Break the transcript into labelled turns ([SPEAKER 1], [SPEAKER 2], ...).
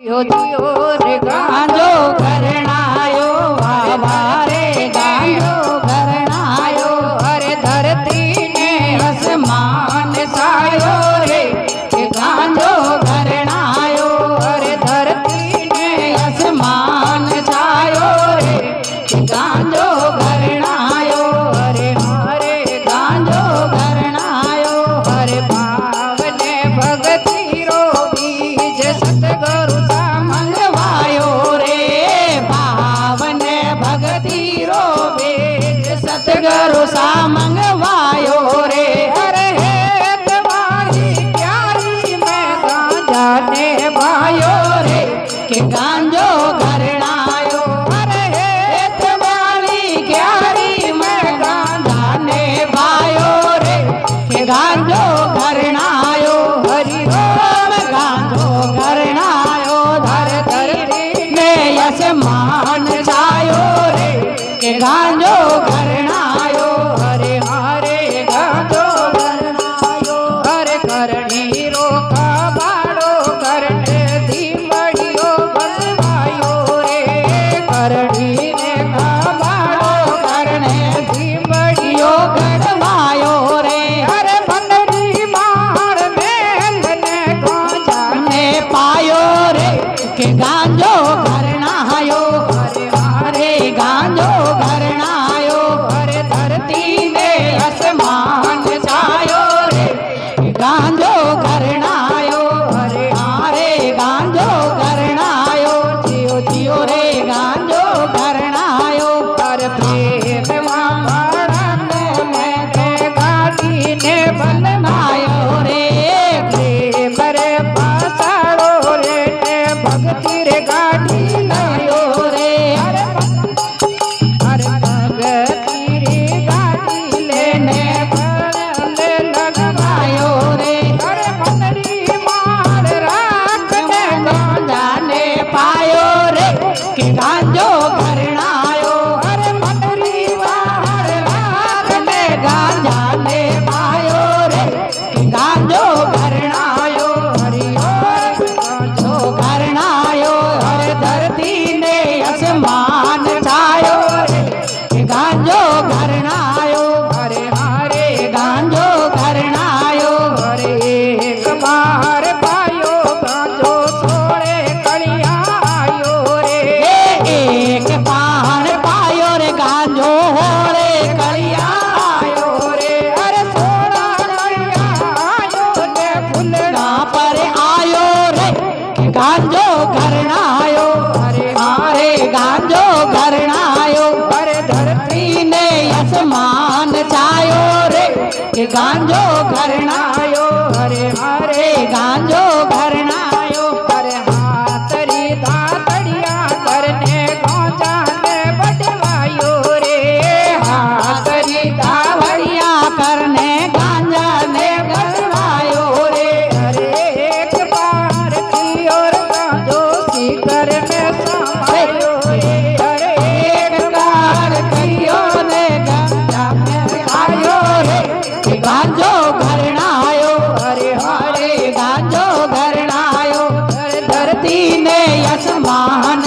[SPEAKER 1] दियो दियो रे गांजो घरणायो वावा रे गांजो घरणायो अरे धरती ने आसमान सायो रे के गांजो घरणायो अरे धरती ने आसमान सायो रे के गांजो घरणायो अरे हरे गांजो घरणायो अरे भाव ने भगती रो बीज सतगुरु सतगुरु सा मंगवायो रे अरे हे तुम्हारी प्यारी मैं गांजा ने भायो रे के गांजो घरणायो अरे हे तुम्हारी प्यारी मैं गांजा ने भायो रे के गांजो घरणायो हरि ओम गांजो घरणायो धरती ने आसमान छायो रे के गांजो घरणायो हरे हरे गांजो घरणायो हरे करणी रो काबाड़ो करने धीमड़ियो बसवायो रे करणी ने काबाड़ो करने धीमड़ियो गड़वायो रे हरे भंडरी मार में ने गांजा ने पायो रे के गांजो घरणायो हरे हरे गांजो घरणायो हरे धरती ने आसमान छायो रे गांजो घरणायो हरे हरे गांजो घरणायो जियो जियो रे गांजो घरणायो हर प्रेम में ते गाड़ी ने बनवायो रे प्रेम रे पासाड़ो रे ने भक्ति रे गाड़ी लायो रे के गांजो घरणायो अरे मंडरी बाहर रात में गांजा ने पायो रे के गांजो घरणायो हरि ओम गांजो घरणायो हरे धरती ने आसमान छायो रे के गांजो घरणायो हरे हरे गांजो घरणायो हरे एक बार पायो गांजो सोड़े कलिया एक बार पायो रे गांजो होरे कलिया आयो रे अरे सोना कलिया आयो ने फुलड़ा पर आयो रे गांजो घरणायो हरे हरे गांजो घरणायो अरे धरती ने आसमान छायो रे के गांजो घरणायो हरे हरे गांजो घरणायो अरे हाथरी दातड़िया करने गांजा ने बटवायो रे हाथरी दावड़िया करने गांजा ने बटवायो रे अरे एक बार की और गांजो सीकर में समायो रे अरे एक बार की और गांजा में आयो रे गांजो घरणायो हरे हरे गांजो घरणायो धरती ने आसमान